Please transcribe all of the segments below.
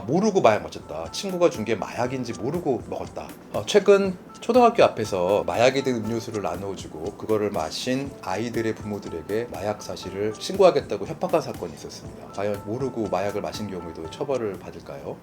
모르고 마약 마셨다. 친구가 준 게 마약인지 모르고 먹었다. 최근 초등학교 앞에서 마약이 든 음료수를 나눠주고 그거를 마신 아이들의 부모들에게 마약 사실을 신고하겠다고 협박한 사건이 있었습니다. 과연 모르고 마약을 마신 경우에도 처벌을 받을까요?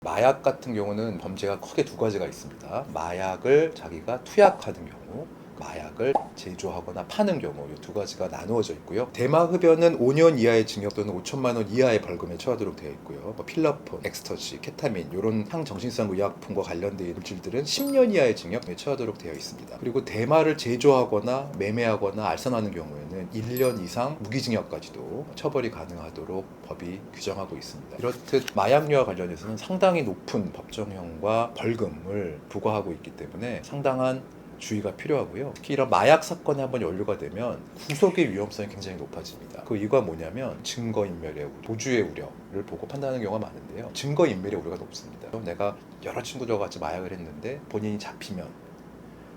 마약 같은 경우는 범죄가 크게 두 가지가 있습니다. 마약을 자기가 투약하는 경우, 마약을 제조하거나 파는 경우, 이 두 가지가 나누어져 있고요. 대마 흡연은 5년 이하의 징역 또는 5천만 원 이하의 벌금에 처하도록 되어 있고요. 필러폰, 엑스터시, 케타민 이런 항정신성 의약품과 관련된 물질들은 10년 이하의 징역에 처하도록 되어 있습니다. 그리고 대마를 제조하거나 매매하거나 알선하는 경우에는 1년 이상 무기징역까지도 처벌이 가능하도록 법이 규정하고 있습니다. 이렇듯 마약류와 관련해서는 상당히 높은 법정형과 벌금을 부과하고 있기 때문에 상당한 주의가 필요하고요. 특히 이런 마약 사건이 한번 연루가 되면 구속의 위험성이 굉장히 높아집니다. 그 이유가 뭐냐면 증거인멸의 우려, 도주의 우려를 보고 판단하는 경우가 많은데요. 증거인멸의 우려가 높습니다. 내가 여러 친구들과 같이 마약을 했는데 본인이 잡히면,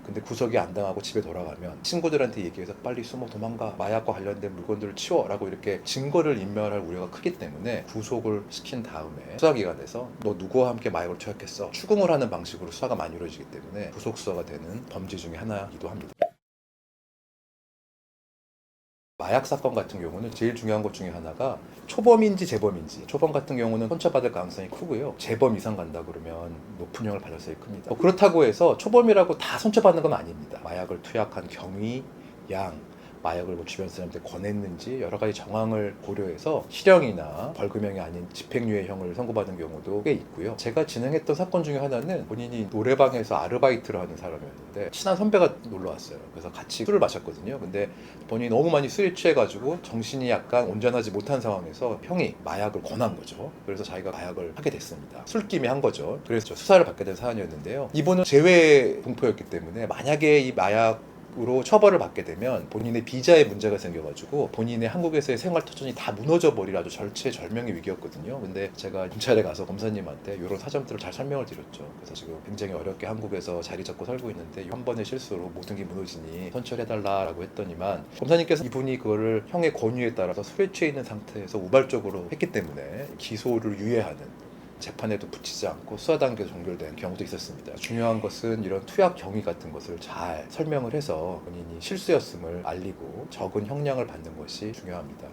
근데 구속이 안 당하고 집에 돌아가면 친구들한테 얘기해서 빨리 숨어 도망가, 마약과 관련된 물건들을 치워 라고 이렇게 증거를 인멸할 우려가 크기 때문에 구속을 시킨 다음에 수사기관에서 너 누구와 함께 마약을 투약했어? 추궁을 하는 방식으로 수사가 많이 이루어지기 때문에 구속 수사가 되는 범죄 중에 하나이기도 합니다. 마약 사건 같은 경우는 제일 중요한 것 중에 하나가 초범인지 재범인지. 초범 같은 경우는 손처받을 가능성이 크고요. 재범 이상 간다 그러면 높은 형을 받을 가능성이 큽니다. 그렇다고 해서 초범이라고 다 손처받는 건 아닙니다. 마약을 투약한 경위, 양, 마약을 주변 사람한테 권했는지 여러 가지 정황을 고려해서 실형이나 벌금형이 아닌 집행유예 형을 선고받은 경우도 꽤 있고요. 제가 진행했던 사건 중에 하나는 본인이 노래방에서 아르바이트를 하는 사람이었는데 친한 선배가 놀러 왔어요. 그래서 같이 술을 마셨거든요. 근데 본인이 너무 많이 술에 취해가지고 정신이 약간 온전하지 못한 상황에서 형이 마약을 권한 거죠. 그래서 자기가 마약을 하게 됐습니다. 술김에 한 거죠. 그래서 수사를 받게 된 사안이었는데요. 이분은 재외 공포였기 때문에 만약에 이 마약 으로 처벌을 받게 되면 본인의 비자에 문제가 생겨가지고 본인의 한국에서의 생활 터전이 다 무너져 버릴 아주 절체절명의 위기였거든요. 근데 제가 검찰에 가서 검사님한테 이런 사정들을 잘 설명을 드렸죠. 그래서 지금 굉장히 어렵게 한국에서 자리 잡고 살고 있는데 한 번의 실수로 모든 게 무너지니 선처해달라라고 했더니만 검사님께서 이분이 그거를 형의 권유에 따라서 술에 취해 있는 상태에서 우발적으로 했기 때문에 기소를 유예하는, 재판에도 붙이지 않고 수사 단계로 종결된 경우도 있었습니다. 중요한 것은 이런 투약 경위 같은 것을 잘 설명을 해서 본인이 실수였음을 알리고 적은 형량을 받는 것이 중요합니다.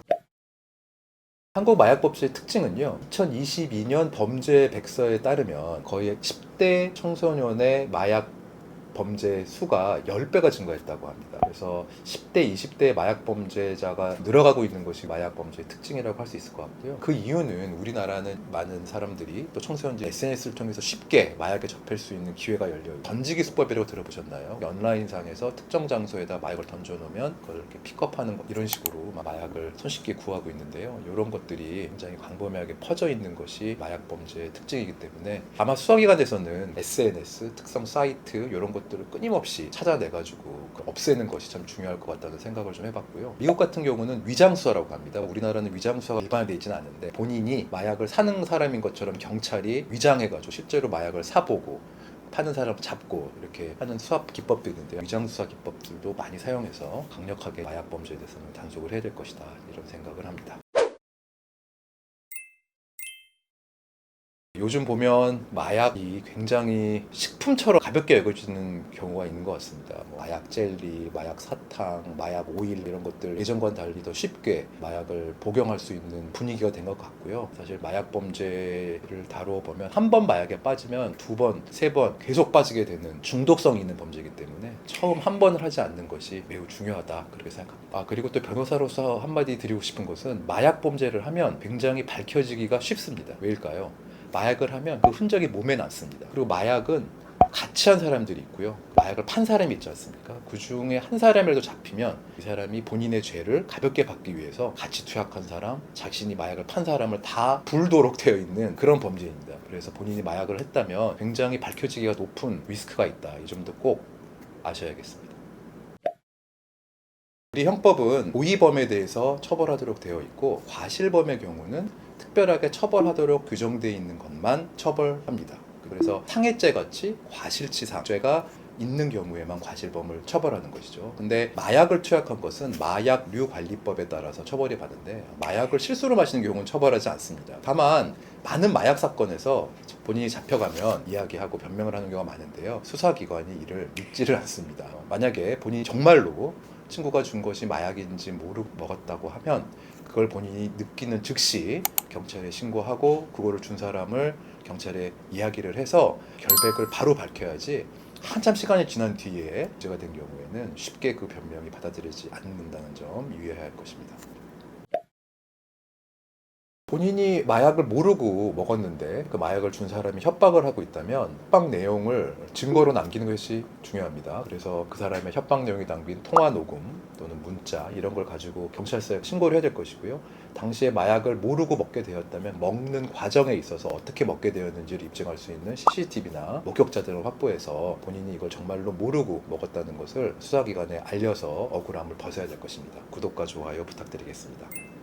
한국 마약법제의 특징은요, 2022년 범죄 백서에 따르면 거의 10대 청소년의 마약 범죄 수가 10배가 증가했다고 합니다. 그래서 10대, 20대 마약 범죄자가 늘어가고 있는 것이 마약 범죄의 특징이라고 할 수 있을 것 같고요. 그 이유는 우리나라는 많은 사람들이 또 청소년들이 SNS를 통해서 쉽게 마약에 접할 수 있는 기회가 열려요. 던지기 수법이라고 들어보셨나요? 온라인상에서 특정 장소에다 마약을 던져놓으면 그걸 이렇게 픽업하는 것, 이런 식으로 마약을 손쉽게 구하고 있는데요. 이런 것들이 굉장히 광범위하게 퍼져 있는 것이 마약 범죄의 특징이기 때문에 아마 수사기관에서는 SNS, 특성 사이트 이런 것들을 끊임없이 찾아내가지고 없애는 것이 참 중요할 것 같다는 생각을 좀 해봤고요. 미국 같은 경우는 위장수사라고 합니다. 우리나라는 위장수사가 일반화되어 있지는 않은데 본인이 마약을 사는 사람인 것처럼 경찰이 위장해가지고 실제로 마약을 사보고 파는 사람 잡고 이렇게 하는 수사 기법도 있는데요. 위장수사 기법들도 많이 사용해서 강력하게 마약 범죄에 대해서는 단속을 해야 될 것이다, 이런 생각을 합니다. 요즘 보면 마약이 굉장히 식품처럼 가볍게 여겨지는 경우가 있는 것 같습니다. 마약 젤리, 마약 사탕, 마약 오일 이런 것들 예전과는 달리 더 쉽게 마약을 복용할 수 있는 분위기가 된 것 같고요. 사실 마약 범죄를 다루어 보면 한 번 마약에 빠지면 두 번, 세 번 계속 빠지게 되는 중독성이 있는 범죄이기 때문에 처음 한 번을 하지 않는 것이 매우 중요하다, 그렇게 생각합니다. 그리고 또 변호사로서 한마디 드리고 싶은 것은 마약 범죄를 하면 굉장히 밝혀지기가 쉽습니다. 왜일까요? 마약을 하면 그 흔적이 몸에 남습니다. 그리고 마약은 같이 한 사람들이 있고요, 마약을 판 사람이 있지 않습니까? 그 중에 한 사람이라도 잡히면 이 사람이 본인의 죄를 가볍게 받기 위해서 같이 투약한 사람, 자신이 마약을 판 사람을 다 불도록 되어 있는 그런 범죄입니다. 그래서 본인이 마약을 했다면 굉장히 밝혀지기가 높은 리스크가 있다. 이 점도 꼭 아셔야겠습니다. 우리 형법은 고의범에 대해서 처벌하도록 되어 있고 과실범의 경우는 특별하게 처벌하도록 규정되어 있는 것만 처벌합니다. 그래서 상해죄 같이 과실치상죄가 있는 경우에만 과실범을 처벌하는 것이죠. 근데 마약을 투약한 것은 마약류관리법에 따라서 처벌이 받는데 마약을 실수로 마시는 경우는 처벌하지 않습니다. 다만 많은 마약 사건에서 본인이 잡혀가면 이야기하고 변명을 하는 경우가 많은데요. 수사기관이 이를 믿지를 않습니다. 만약에 본인이 정말로 친구가 준 것이 마약인지 모르고 먹었다고 하면 그걸 본인이 느끼는 즉시 경찰에 신고하고 그거를 준 사람을 경찰에 이야기를 해서 결백을 바로 밝혀야지 한참 시간이 지난 뒤에 문제가 된 경우에는 쉽게 그 변명이 받아들이지 않는다는 점 유의해야 할 것입니다. 본인이 마약을 모르고 먹었는데 그 마약을 준 사람이 협박을 하고 있다면 협박 내용을 증거로 남기는 것이 중요합니다. 그래서 그 사람의 협박 내용이 담긴 통화 녹음 또는 문자 이런 걸 가지고 경찰서에 신고를 해야 될 것이고요. 당시에 마약을 모르고 먹게 되었다면 먹는 과정에 있어서 어떻게 먹게 되었는지를 입증할 수 있는 CCTV나 목격자들을 확보해서 본인이 이걸 정말로 모르고 먹었다는 것을 수사기관에 알려서 억울함을 벗어야 될 것입니다. 구독과 좋아요 부탁드리겠습니다.